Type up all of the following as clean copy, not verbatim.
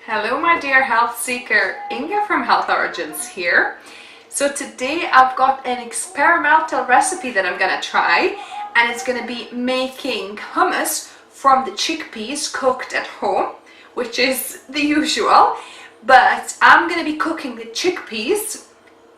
Hello my dear health seeker, Inga from Health Origins here. So today I've got an experimental recipe that I'm gonna try, and it's gonna be making hummus from the chickpeas cooked at home, which is the usual, but I'm gonna be cooking the chickpeas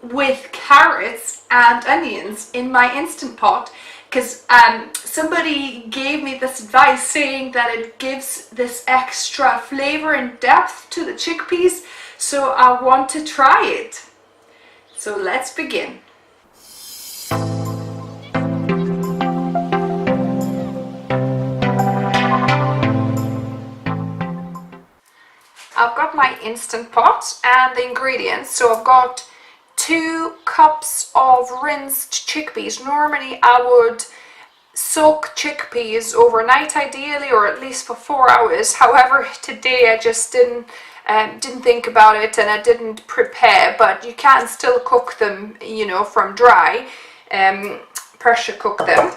with carrots and onions in my Instant Pot, because somebody gave me this advice saying that it gives this extra flavor and depth to the chickpeas, so I want to try it. So let's begin. I've got my Instant Pot and the ingredients. So I've got 2 cups of rinsed chickpeas. Normally I would soak chickpeas overnight ideally, or at least for 4 hours. However, today I just didn't think about it and I didn't prepare, but you can still cook them, you know, from dry, pressure cook them.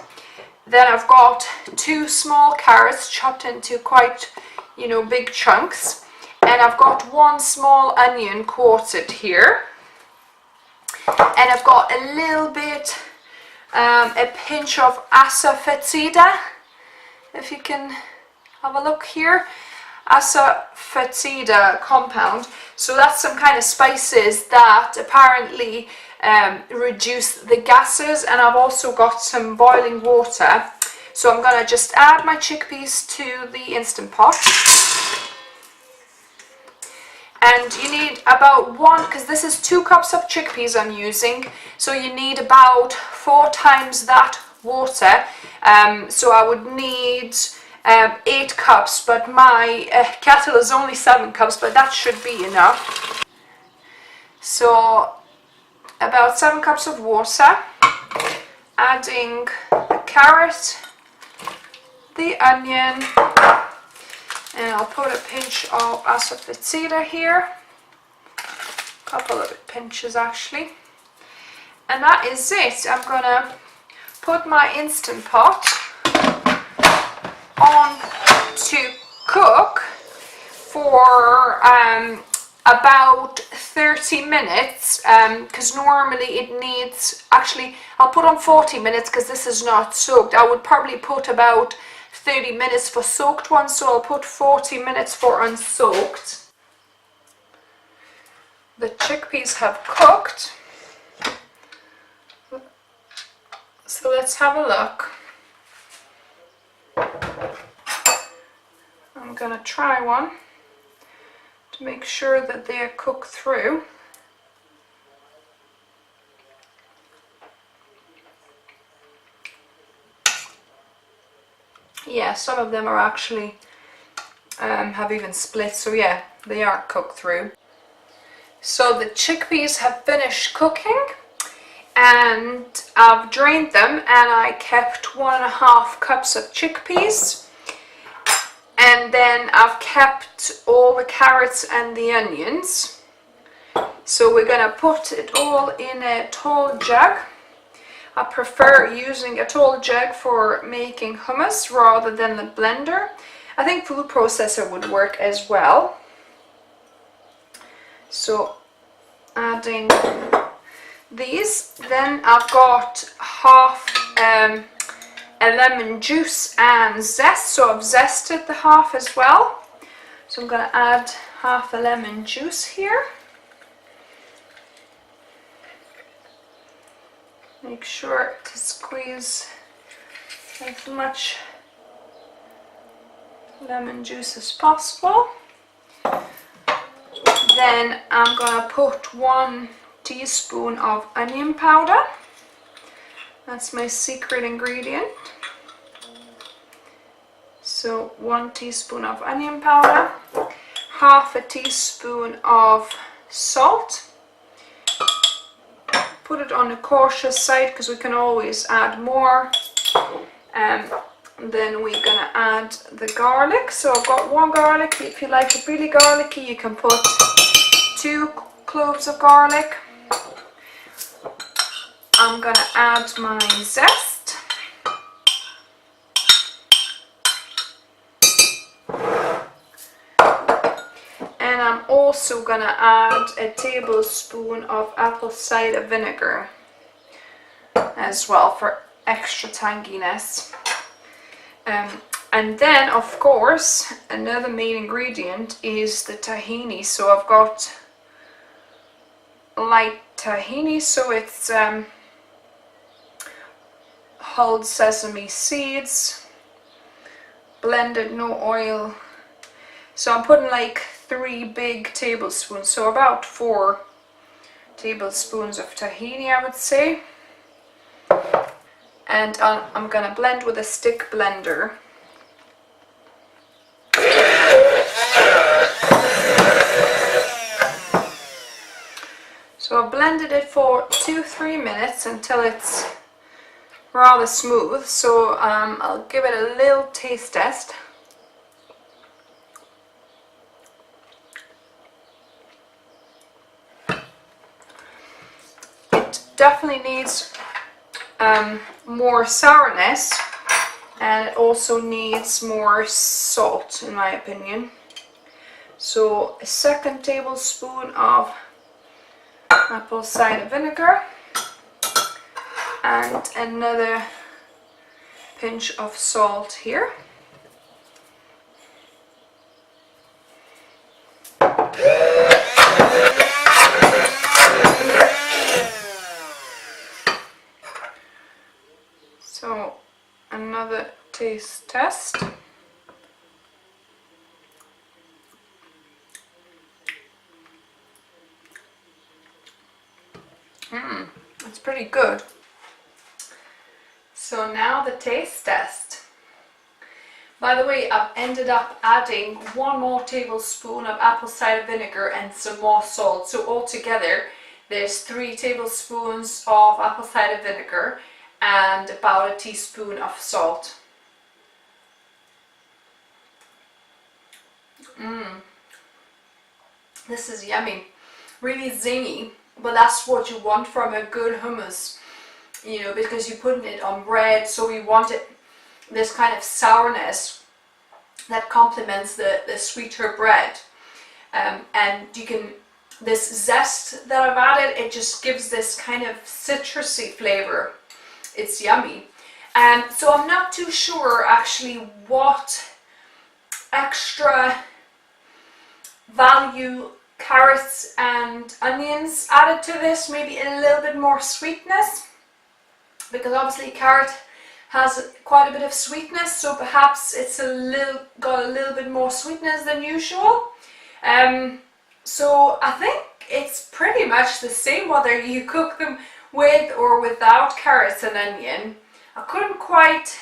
Then I've got 2 small carrots chopped into quite, you know, big chunks, and I've got 1 small onion quartered here. And I've got a little bit, a pinch of cider, if you can have a look here, cider compound. So that's some kind of spices that apparently reduce the gases, and I've also got some boiling water. So I'm gonna just add my chickpeas to the Instant Pot. And you need about 1, because this is 2 cups of chickpeas I'm using, so you need about 4 times that water. So I would need 8 cups, but my kettle is only 7 cups, but that should be enough. So about 7 cups of water, adding the carrot, the onion, and I'll put a pinch of cider here, a couple of pinches actually, and that is it. I'm gonna put my Instant Pot on to cook for about 30 minutes, because normally it needs, actually I'll put on 40 minutes because this is not soaked. I would probably put about 30 minutes for soaked ones, so I'll put 40 minutes for unsoaked. The chickpeas have cooked, so let's have a look. I'm gonna try one to make sure that they are cooked through. Yeah, some of them are actually have even split, so yeah, they are cooked through. So the chickpeas have finished cooking, and I've drained them, and I kept 1.5 cups of chickpeas, and then I've kept all the carrots and the onions. So we're gonna put it all in a tall jug. I prefer using a tall jug for making hummus rather than the blender. I think food processor would work as well. So adding these, then I've got half a lemon juice and zest, so I've zested the half as well. So I'm going to add half a lemon juice here. Make sure to squeeze as much lemon juice as possible. Then I'm gonna put 1 teaspoon of onion powder. That's my secret ingredient. So 1 teaspoon of onion powder, half a teaspoon of salt. Put it on the cautious side because we can always add more. Then we're gonna add the garlic. So I've got 1 garlic. If you like it really garlicky, you can put 2 cloves of garlic. I'm gonna add my zest. And I'm also gonna add a tablespoon of apple cider vinegar as well for extra tanginess. And then of course another main ingredient is the tahini. So I've got light tahini, so it's whole sesame seeds, blended, no oil. So I'm putting like 3 big tablespoons, so about 4 tablespoons of tahini, I would say. And I'm gonna blend with a stick blender. So I blended it for 2-3 minutes until it's rather smooth. So I'll give it a little taste test. It definitely needs more sourness, and it also needs more salt in my opinion. So a 2nd tablespoon of apple cider vinegar and another pinch of salt here. So another taste test. It's pretty good. So now the taste test. By the way, I've ended up adding 1 more tablespoon of apple cider vinegar and some more salt. So altogether there's 3 tablespoons of apple cider vinegar and about a teaspoon of salt. This is yummy, really zingy, but that's what you want from a good hummus, you know, because you're putting it on bread, so you want it, this kind of sourness that complements the sweeter bread. And you can, this zest that I've added, it just gives this kind of citrusy flavor. It's yummy. So I'm not too sure actually what extra value carrots and onions added to this. Maybe a little bit more sweetness, because obviously carrot has quite a bit of sweetness, so perhaps it's got a little bit more sweetness than usual. So I think it's pretty much the same whether you cook them with or without carrots and onion. I couldn't quite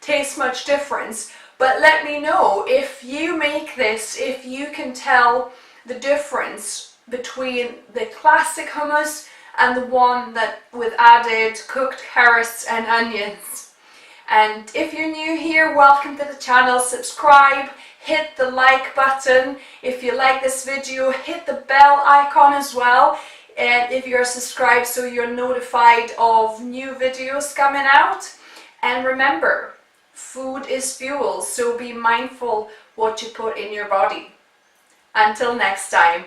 taste much difference, but let me know if you make this, if you can tell the difference between the classic hummus and the one that with added cooked carrots and onions. And if you're new here, welcome to the channel. Subscribe, hit the like button. If you like this video, hit the bell icon as well, and if you're subscribed, so you're notified of new videos coming out. And remember, food is fuel, so be mindful what you put in your body. Until next time.